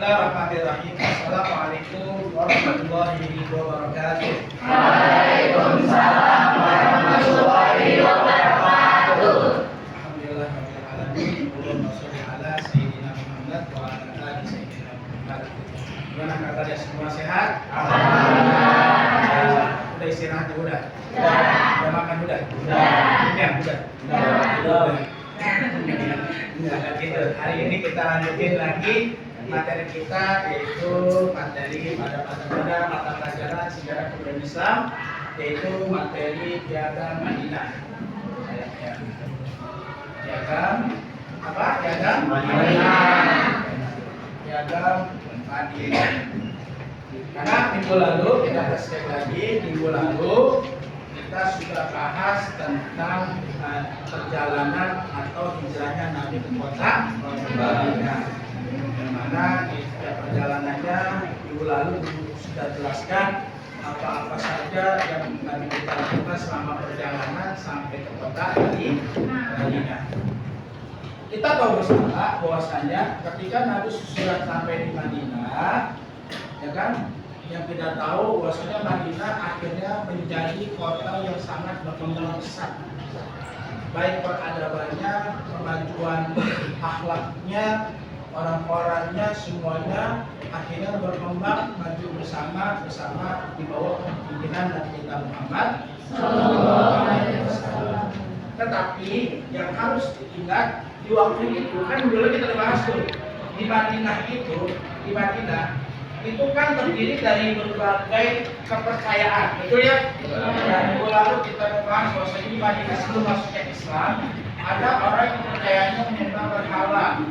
Bismillahirrahmanirrahim. Assalamualaikum warahmatullahi wabarakatuh. Waalaikumsalam warahmatullahi wabarakatuh. Alhamdulillah rabbil alamin. Allahumma shalli ala sayyidina Muhammad wa ala ali sayyidina Muhammad. Gimana kabarnya semua sehat? Alhamdulillah. Udah istirahat udah? Udah makan udah? Udah. Udah. Gitu. Hari ini kita lanjutin lagi materi kita, yaitu materi pada mata pelajaran sejarah kebudayaan Islam, yaitu materi Piagam Madinah. Piagam apa? Piagam Madinah. Piagam Madinah. Karena minggu lalu kita cek lagi, minggu lalu kita sudah bahas tentang perjalanan atau hijrahnya Nabi ke kota Madinah. Yang mana di setiap perjalanannya minggu lalu sudah jelaskan apa-apa saja yang Nabi kita lakukan selama perjalanan sampai ke kota Madinah. Kita tahu bersama bahwasanya ketika Nabi sudah sampai di Madinah, ya kan, yang kita tahu bahwasanya Madinah akhirnya menjadi kota yang sangat berkembang pesat, baik peradabannya, kemajuan akhlaknya, orang-orangnya, semuanya akhirnya berkembang maju bersama di bawah pimpinan Nabi kita Muhammad SAW. Tetapi yang harus diingat di waktu itu, kan dulu kita bahas tuh di Madinah itu kan terdiri dari berbagai kepercayaan, betul ya? Dan minggu lalu kita bahas bahwa di Madinah sebelum masuknya Islam ada orang yang percayanya menyembah berhala.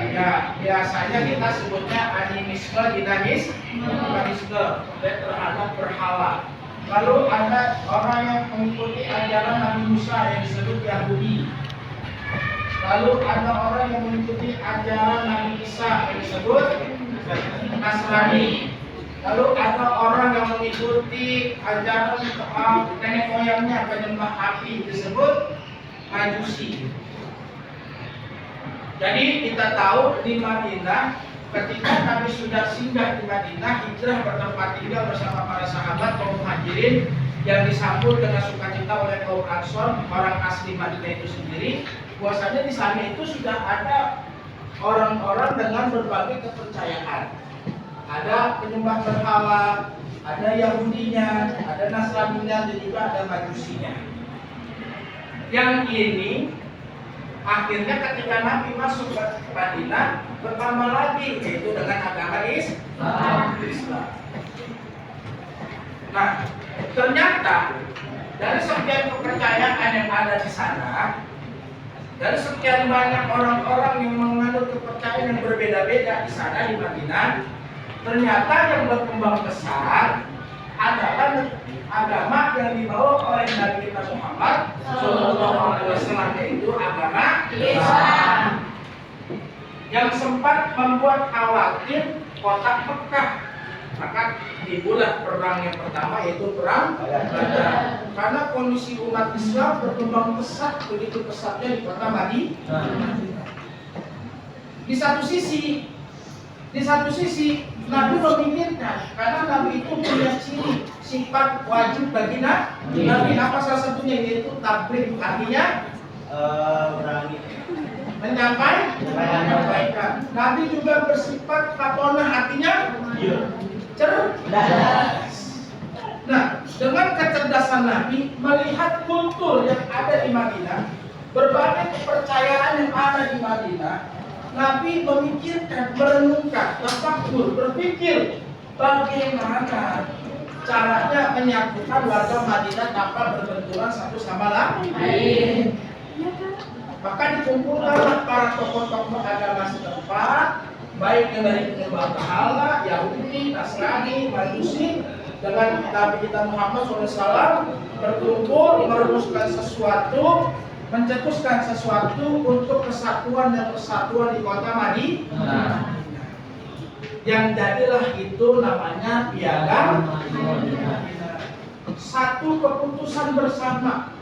Ya, biasanya kita sebutnya animisme, dinamisme terhadap berhala. Lalu ada orang yang mengikuti ajaran Nabi Musa yang disebut Yahudi. Lalu ada orang yang mengikuti ajaran Nabi Isa yang disebut Nasrani. Lalu ada orang yang mengikuti ajaran nenek moyangnya penyembah api disebut Majusi. Jadi kita tahu di Madinah, ketika Nabi sudah singgah di Madinah, hijrah bertempat tinggal bersama para sahabat kaum Muhajirin yang disambut dengan sukacita oleh kaum Ansor, orang asli Madinah itu sendiri. Bahwasanya di sana itu sudah ada orang-orang dengan berbagai kepercayaan. Ada penyembah berhala, ada Yahudinya, ada Nasraninya, dan juga ada Majusinya. Yang ini akhirnya ketika Nabi masuk ke Madinah bertambah lagi, yaitu dengan agama Islam. Nah, ternyata dari sekian kepercayaan yang ada di sana, dari sekian banyak orang-orang yang menganut kepercayaan yang berbeda-beda di sana di Madinah, ternyata yang berkembang besar adalah agama yang dibawa oleh Nabi kita Muhammad SAW, yaitu agama Islam, yang sempat membuat khawatir kota Mekah. Maka dibuat perang yang pertama, yaitu perang Badar. Karena kondisi umat Islam berkembang pesat, begitu pesatnya di kota Madinah. Di satu sisi Nabi memikirkan, karena Nabi itu punya ciri sifat wajib bagi Nabi, apa salah satunya, yaitu tabligh, artinya menyampaikan. Nabi juga bersifat kaponah, artinya cerdas. Nah, dengan kecerdasan Nabi melihat kultur yang ada di Madinah, berbagai kepercayaan yang ada di Madinah, Nabi memikirkan, merenungkan, berpikir bagaimana caranya menyatukan warga Madinah tanpa berbenturan satu sama lain. Maka dikumpulkanlah para tokoh-tokoh agama setempat, baik yang dari penyembah berhala, Yahudi, Nasrani, Majusi, dengan Nabi kita Muhammad SAW berkumpul merumuskan sesuatu, mencetuskan sesuatu untuk kesatuan dan persatuan di kota Madinah. Yang jadilah itu namanya Piagam Madinah. Satu keputusan bersama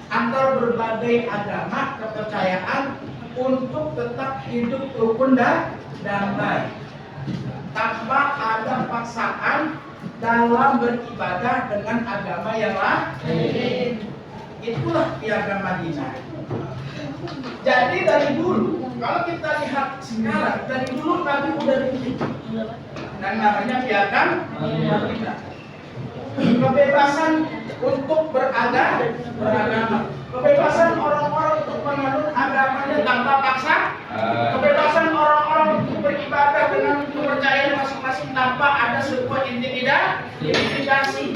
antar berbagai agama, kepercayaan untuk tetap hidup rukun dan damai. paksaan dalam beribadah dengan agama yang lain. Itulah piagam Madinah. Jadi dari dulu, kalau kita lihat sekarang, dari dulu Nabi udah bikin dan namanya piagam Madinah. Kebebasan untuk beragama, kebebasan orang-orang untuk menganut agamanya tanpa paksa, kebebasan orang-orang untuk beribadah dengan kepercayaan masing-masing tanpa ada sebuah intimidasi.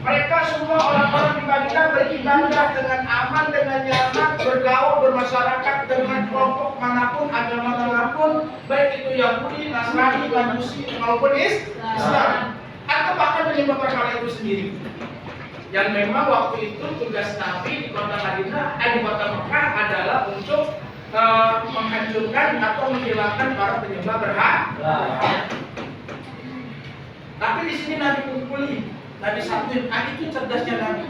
Mereka semua orang-orang di Madinah beribadah dengan aman, dengan nyaman, bergaul, bermasyarakat dengan kelompok manapun, agama manapun, baik itu Yahudi, Nasrani, Majusi maupun Islam, atau bahkan menyembah berhala itu sendiri. Yang memang waktu itu tugas Nabi di kota Madinah, di kota Mekah adalah untuk menghancurkan atau menghilangkan para penyembah berhala. Tapi di sini Nabi kumpulin, Nabi satuin, itu cerdasnya Nabi.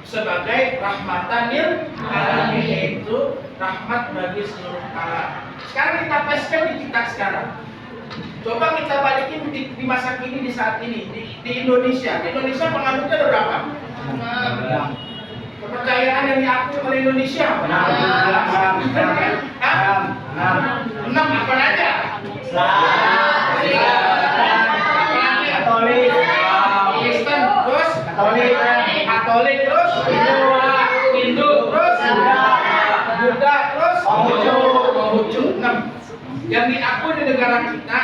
Sebagai rahmatan lil alamin, yaitu rahmat bagi seluruh alam. Sekarang kita paskan di kita sekarang. Coba kita balikin di masa kini, di saat ini, di Indonesia. Di Indonesia penganutnya ada berapa? Kepercayaan yang diakui oleh Indonesia? 6 apa aja? Katolik, Kristen, terus Katolik, terus Hindu, terus Buddha, terus Konghucu. 6. Yang diakui di negara kita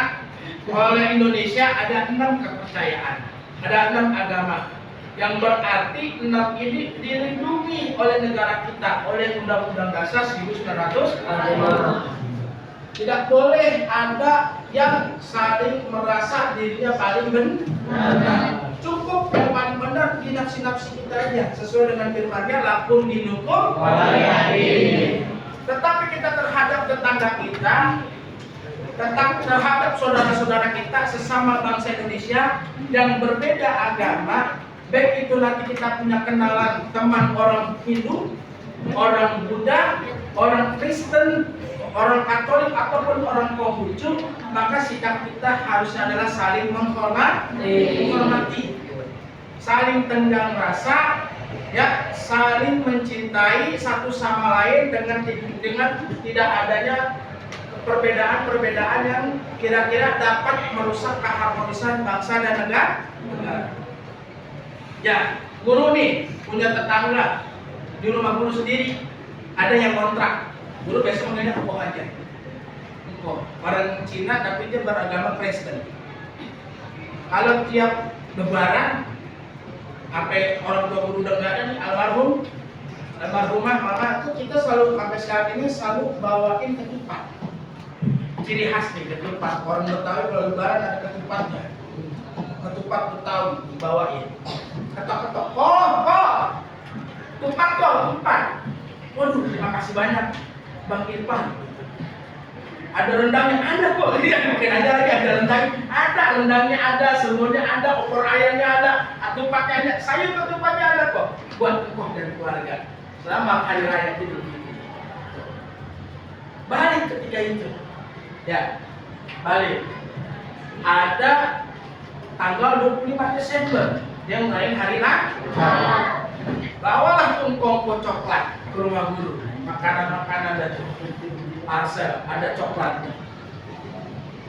oleh Indonesia ada 6 kepercayaan, ada 6 agama. Yang berarti 6 ini dilindungi oleh negara kita oleh Undang-Undang Dasar 1945. Tidak boleh ada yang saling merasa dirinya paling benar. Cukup yang paling benar di nafsi-nafsi kita aja, sesuai dengan firman-Nya, lakum dinukum waliyadin. Tetapi kita terhadap tetangga kita, terhadap saudara-saudara kita sesama bangsa Indonesia yang berbeda agama, baik itu nanti kita punya kenalan teman orang Hindu, orang Buddha, orang Kristen, orang Katolik ataupun orang Konghucu, maka sikap kita harusnya adalah saling menghormati, saling tenggang rasa, ya, saling mencintai satu sama lain dengan tidak adanya perbedaan-perbedaan yang kira-kira dapat merusak keharmonisan bangsa dan negara. Ya, guru nih punya tetangga di rumah guru sendiri ada yang kontrak. Guru besok mengenai empok aja. Empok, orang Cina tapi dia beragama Kristen. Kalau tiap Lebaran, sampai orang tua guru udah nggak ada nih, almarhumah mama tuh, kita selalu sampai sekarang ini selalu bawain ketupat. Ciri khas nih ketupat. Orang Betawi kalau Lebaran ada ketupatnya. Ketupat Betawi dibawain. Ketok-ketok, kok, tupat kok, tupat. Waduh, terima kasih banyak Bang Irfan. Ada rendangnya, ada kok. Iya, mungkin aja lagi ada rendangnya ada, semuanya ada, opor ayamnya ada, ketupatnya ada, sayur ketupatnya ada kok. Buat engkau dan keluarga. Selamat hari raya Idul Fitri. Balik ketika itu. Ya, balik. Ada tanggal 25 Desember, dia ngerayain hari Natal. Bawalah tungkongko coklat ke rumah guru, makanan-makanan dan parcel, ada coklatnya.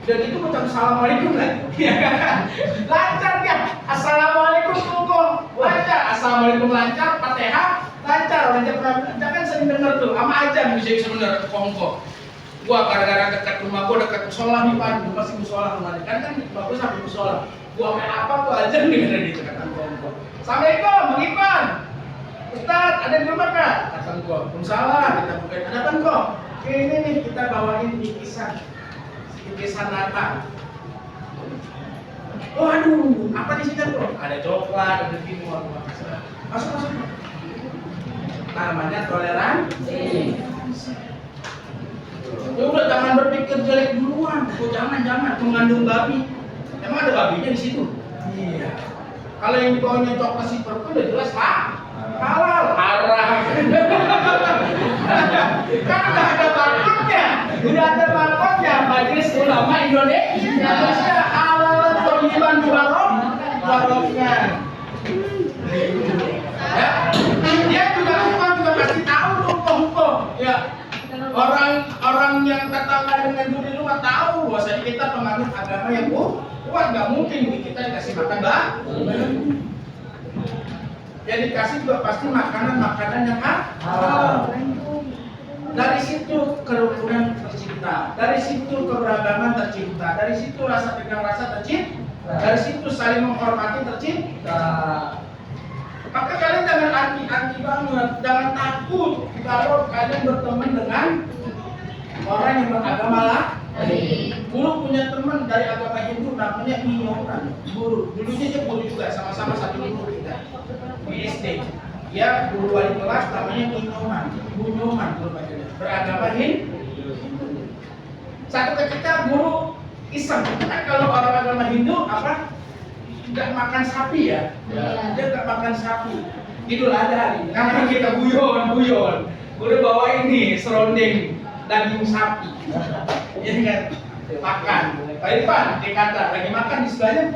Udah gitu ucap assalamualaikum lagi. Lancar ya, assalamualaikum tungkong, lancar, assalamualaikum lancar, Fatihah lancar, lancar. Jangan sering denger tuh, sama aja musik sebenarnya kongko. Gua gara-gara dekat rumah gua dekat musola nih Pak, gua pasti musola rumahnya kan bagus sampai musola. Gua main apa tuh aja nih dari dekat kongko. Assalamualaikum, Bang Ipan. Ustaz, ada di rumah Kak? Kata gua. Waalaikumsalam, kita bukain. Ada apa kok? Ini nih kita bawain bikisan Natal. Oh aduh, apa di sini kok? Ada coklat, ada gini, masuk. Namanya toleransi. Ya udah jangan berpikir jelek duluan. Oh, jangan mengandung babi. Emang ada babinya di situ? Iya. Kalau yang dibawanya coklat si purple udah jelas lah. Halal, haram. Kan udah ada barcode-nya. Majelis Ulama Indonesia halal kewajiban waroknya. Ya, dia juga kasih tahu hukum. Ya, orang yang tetangga dengan duri rumah tahu bahwasanya kita penganut agama yang kuat, nggak mungkin kita dikasih makan yang dikasih juga pasti makanan yang halal. Dari situ kerukunan tercipta, dari situ keberagaman tercipta, dari situ rasa tegang rasa tercipta, dari situ saling menghormati tercipta. Maka kalian jangan anti banget, jangan takut kalau kalian berteman dengan orang yang beragama lain. Guru punya teman dari agama Hindu namanya Inyoman. Dulunya dia guru juga, sama-sama satu guru kita di SD. Dia guru wali kelas namanya Inyoman. Guru beragama Hindu. Satu ketika guru iseng, kan kalau orang agama Hindu nggak makan sapi ya, dia nggak makan sapi. Idul Adha nih, karena kita guyon. Guru bawa ini serondeng daging sapi, ya kan? Makan. Pak Irfan, dia kata lagi makan di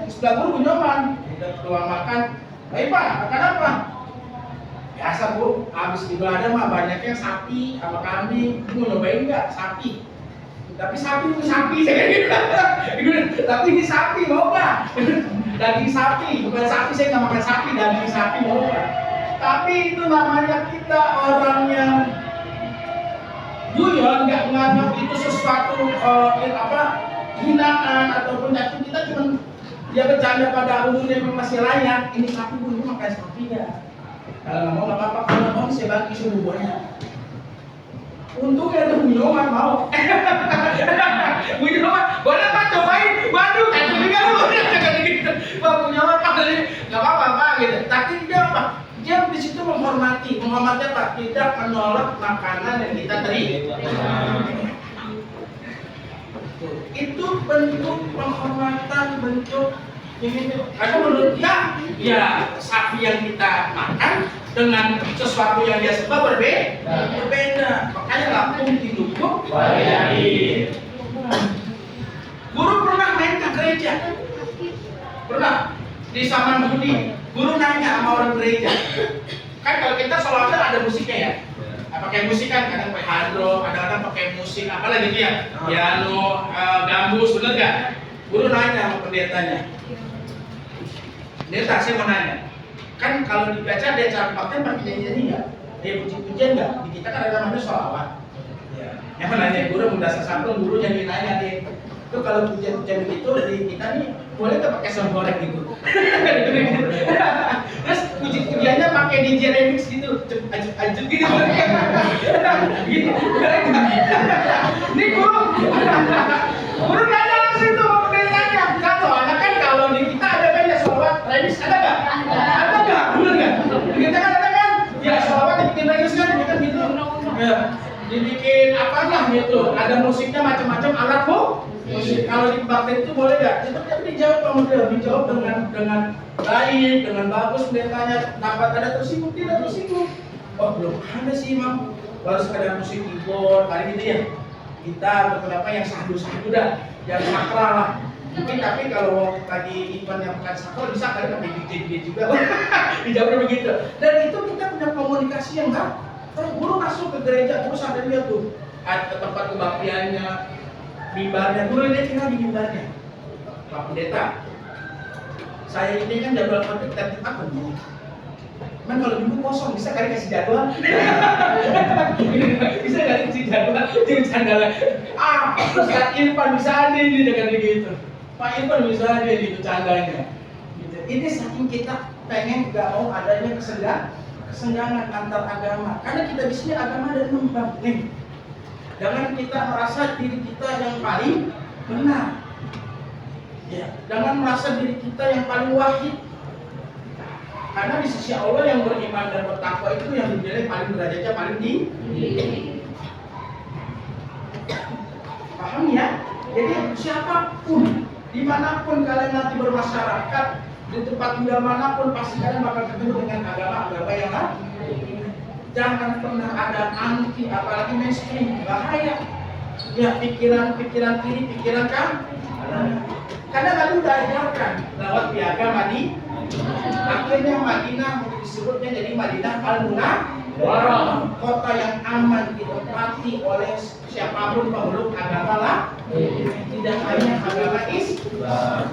sebelah guru Nyoman. Udah keluar makan. Pak Irfan, makan apa? Biasa Bu, habis Idul Adha mah banyaknya sapi sama kambing. Mau nyobain nggak sapi? Tapi sapi itu sapi, saya gitu. Tapi ini sapi mau nggak? Daging sapi, bukan sapi, saya nggak makan sapi, daging sapi mau nggak? Tapi itu namanya kita orang yang guyon, nggak menganggap itu sesuatu hinaan ataupun jatuh. Kita cuma dia bercanda pada umumnya yang masih layak. Ini sapi Bu, ini makan sapi ya. Kalau nggak mau nggak apa-apa, kalau nggak mau saya bagi semuanya. Untungnya tuh Nyoman mau. Nyoman, boleh Pak cobain? Waduh, kayak gini kan lu. Pak Nyoman Pak, nggak apa-apa Pak gitu. Tapi dia apa? Dia di situ menghormati apa? Tidak menolak makanan yang kita terima. Itu bentuk penghormatan, bentuk ini. Karena menurut dia, ya sapi yang kita makan dengan sesuatu yang dia suka berbeda. Makanya lakum dinukum waliyain. Guru pernah main ke gereja? Pernah? Di Saman Budi, guru nanya sama orang gereja. Kan kalau kita sholawat ada musiknya ya. Pakai musik kan, kadang pakai hardrock, kadang-kadang pakai musik apalagi gitu ya. Piano, gambus, bener gak? Guru nanya sama pendetanya. Pendeta, saya mau nanya. Kan kalau dibaca dia cara pakai nyanyi nggak? Dia puji-pujian nggak? Di kita kan ada namanya sholawat. Yang nanya guru mendasar santun, guru jadi nanya deh. Itu kalau pujian-pujian begitu di kita nih boleh nggak pakai sound goreng gitu? Terus puji-pujiannya pakai DJ remix gitu, ajuk gitu. Gitu. Ini guru nanya langsung tuh mau pendetanya. Soalnya kan kalau di kita ada kan ya sholawat remix ada nggak? Ada nggak? Bener nggak? Kita kan ada kan? Ya sholawat dibikin remix kan gitu. Ya, dibikin apa lah gitu. Ada musiknya macam-macam alat musik. Kalau di bakti itu boleh nggak? Tapi dijawab sama dia, dijawab dengan baik, dengan bagus. Dia tanya, dapat ada tersinggung? Tidak tersinggung. Oh belum ada sih Imam. Baru sekadar musik keyboard, kali gitu ya. Gitar, beberapa yang sahdu-sahdu dah, yang sakral lah. Mungkin tapi kalau lagi event yang bukan sakral bisa kali pakai DJ juga. Dijawabnya begitu. Dan itu kita punya komunikasi yang baik. Kalau guru masuk ke gereja, guru sampai lihat tuh ada tempat kebaktiannya, mimbarnya, guru lihat tinggal di mimbarnya. Pak Pendeta, saya ini kan jadwal khotbah tertib apa nih? Cuman kalau minggu kosong bisa kali kasih jadwal? Bisa kali kasih jadwal? Jangan canda lah. Ustaz Irfan bisa ada ini dengan begitu. Pak Irfan bisa ada gitu candanya. Gitu. Ini saking kita pengen gak mau adanya kesenjangan antar agama. Karena kita di sini agama dan membang. Nih, jangan kita merasa diri kita yang paling benar. Ya, jangan merasa diri kita yang paling wahid. Karena di sisi Allah yang beriman dan bertakwa itu yang dinilai paling derajatnya paling tinggi. Paham ya? Jadi siapapun, dimanapun kalian nanti bermasyarakat, di tempat tinggal manapun pasti kalian bakal ketemu dengan agama-agama yang lain. Jangan pernah ada anti, apalagi mainstream, bahaya. Ya pikiran kiri, pikiran kanan. Karena Nabi udah ajarkan lewat piagam Madinah. Akhirnya Madinah disebutnya jadi Madinah Al-Munawwarah, kota yang aman ditempati oleh siapapun pemeluk agama lah, tidak hanya agama Islam.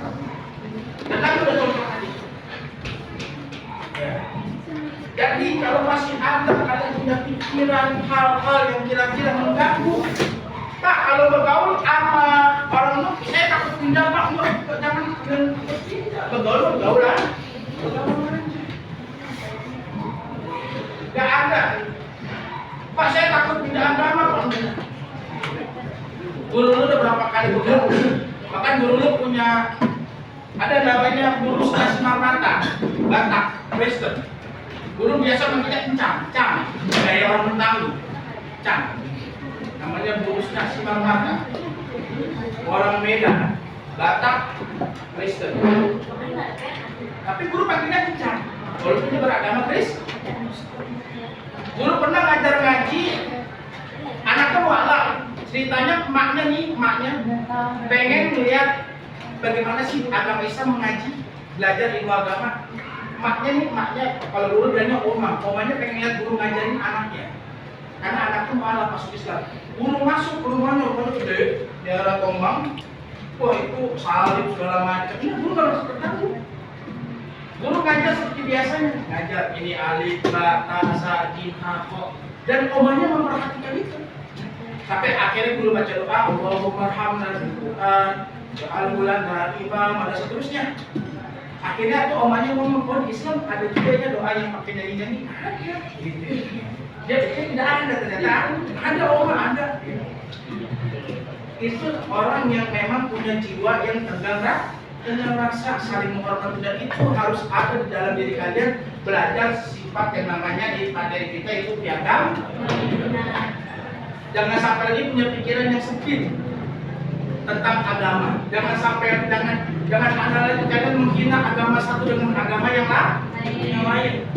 Dan Nabi udah contoh tadi. Jadi kalau masih ada kalian punya pikiran hal-hal yang kira-kira mengganggu, Pak, kalau bergaul sama orang itu, saya takut pindah Pak, jangan bergaul lah. Gak ada. Pak, saya takut pindah agama Pak. Guru udah berapa kali bergaul. Bahkan guru punya ada namanya guru Semar-Mata, Batak, Kristen. Guru biasa manggilnya Cang, kayak orang Betawi, Cang. Namanya guru Semar-Mata. Orang Medan, Batak, Kristen. Tapi guru panggilnya Cang. Walaupun dia beragama Kristen. Guru pernah ngajar ngaji, anaknya mualaf. Ceritanya emaknya pengen melihat bagaimana sih agama Islam mengaji, belajar ilmu agama. Emaknya kalau guru bilangnya omanya pengen lihat guru ngajarin anaknya. Karena anaknya mualaf masuk Islam. Guru masuk ke rumahnya, rumahnya gede, daerah Tombang. Wah itu salib segala macam. Ini guru nggak harus bertanggung. Guru ngajar seperti biasanya, ngajar ini alif, ba, ta, sa, jim, ha, kho. Dan omanya memperhatikan itu. Sampai akhirnya guru baca doa, Allahumma arhamna bil Quran, ja'al lana imam, ada seterusnya. Akhirnya tuh omanya ngomong, oh di Islam ada juga ya doa yang pakai nyanyi-nyanyi. Ada. Gitu. Dia pikir tidak ada, ternyata ada oma, ada. Itu orang yang memang punya jiwa yang tegang dengan rasa saling menghormati, dan itu harus ada di dalam diri kalian. Belajar sifat yang namanya di materi kita itu piagam. Jangan sampai lagi punya pikiran yang sempit tentang agama. Jangan sampai jangan ada lagi kalian menghina agama satu dengan agama yang lain.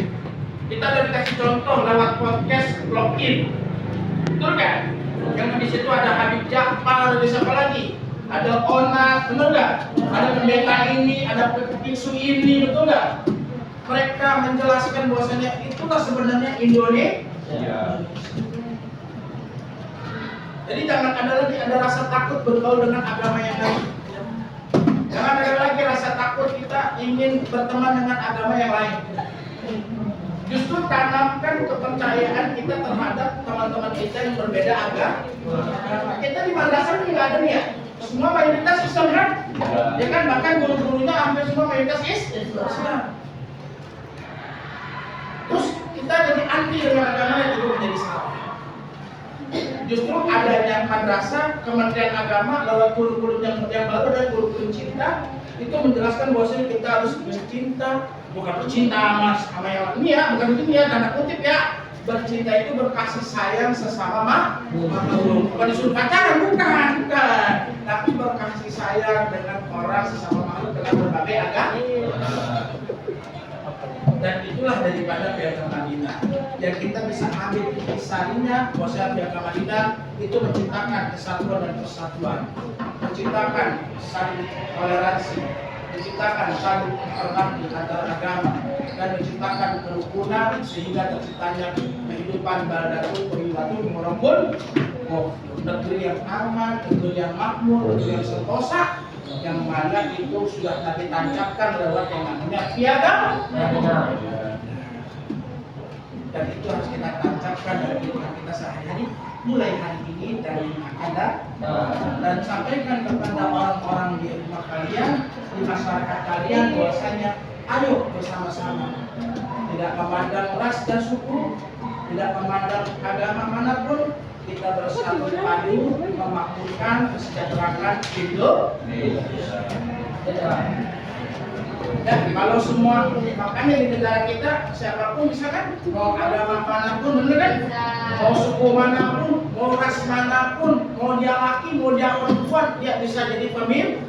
Kita udah dikasih contoh lewat podcast login, betul kan? Yang di situ ada Habib Ja'far, ada siapa lagi? Ada Onat, betul nggak? Ada pendeta ini, ada biksu ini, betul nggak? Mereka menjelaskan bahwasanya itulah sebenarnya Indonesia. Jadi jangan ada lagi ada rasa takut bergaul dengan agama yang lain. Jangan ada lagi rasa takut kita ingin berteman dengan agama yang lain. Justru tanamkan kepercayaan kita terhadap teman-teman kita yang berbeda agama. Kita di madrasah ini nggak ada nih ya. Semua mayoritas Islam kan? Ya kan, bahkan guru-gurunya hampir semua mayoritas Islam. Terus kita jadi anti dengan agama yang itu menjadi salah. Justru adanya madrasah, Kementerian Agama lewat kurikulum yang baru dan kurikulum cinta itu menjelaskan bahwasanya kita harus bercinta, bukan bercinta sama yang ini ya, bukan itu ya, tanda kutip ya. Bercinta itu berkasih sayang sesama makhluk. Bukan disuruh pacaran, bukan. Tapi berkasih sayang dengan orang sesama makhluk dengan berbagai agama. Dan itulah daripada piagam Madinah yang kita bisa ambil kisahnya, bahwa piagam Madinah itu menciptakan kesatuan dan persatuan, menciptakan saling toleransi, menciptakan saling menghormati antar agama, dan menciptakan kerukunan sehingga terciptanya kehidupan baldatun toyibatun warahmul, negeri yang aman, negeri yang makmur, negeri yang sentosa, yang mana itu sudah Nabi tancapkan lewat yang namanya piagam. Dan itu harus kita tancapkan dalam kehidupan kita sehari-hari, mulai hari ini dan yang akan datang, dan sampaikan kepada orang-orang di rumah kalian, di masyarakat kalian, bahwasanya ayo bersama-sama, tidak memandang ras dan suku, tidak memandang agama manapun, kita bersatu padu memakmurkan kesejahteraan Indonesia. Dan kalau semua, makanya di negara kita siapapun bisa kan, mau agama manapun, bener kan? Mau suku manapun, mau ras manapun, mau dia laki, mau dia perempuan, dia bisa jadi pemimpin.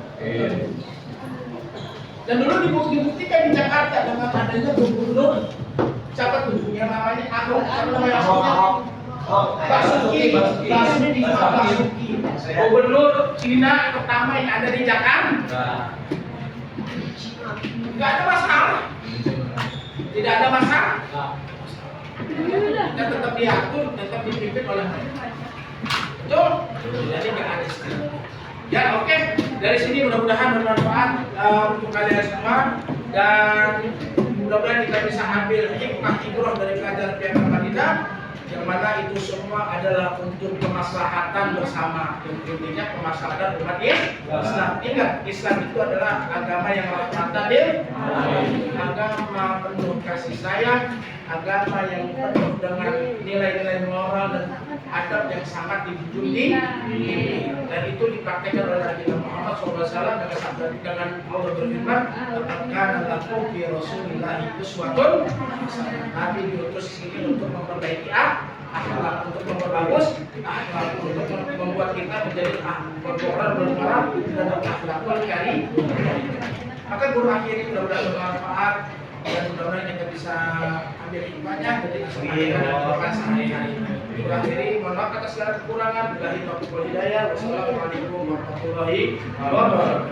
Dan dulu dibuktikan di Jakarta dengan adanya gubernur, siapa tuh yang namanya Ahok, siapa namanya Ahoknya? Basuki, gubernur Cina pertama yang ada di Jakarta. Tidak ada masalah. Tidak ada masalah. Kita tetap diatur, tetap dipimpin oleh mereka. Betul? Jadi nggak ada istilah. Ya oke. Dari sini mudah-mudahan bermanfaat untuk kalian semua dan mudah-mudahan kita bisa ambil hikmah ibrah dari pelajaran Piagam Madinah, yang mana itu semua adalah untuk kemaslahatan bersama. Intinya kemaslahatan umat Islam. Ingat, Islam itu adalah agama yang rahmatan lil alamin, agama penuh kasih sayang, agama yang penuh dengan nilai-nilai moral dan adab yang sangat dijunjung tinggi, dan itu dipraktekkan oleh Nabi Muhammad SAW dengan Allah berfirman, "Kana lakum fi Rasulillahi uswatun hasanah." Nabi diutus sini untuk memperbaiki akhlak, untuk memperbagus akhlak, untuk membuat kita menjadi orang bermoral dan akhlakul karim. Maka guru akhiri mudah-mudahan bermanfaat dan mudah-mudahan kita bisa ambil hikmahnya dari kesempatan sehari-hari. Guru akhiri, mohon maaf atas segala kekurangan. Billahi taufiq wal hidayah. Wassalamualaikum warahmatullahi wabarakatuh.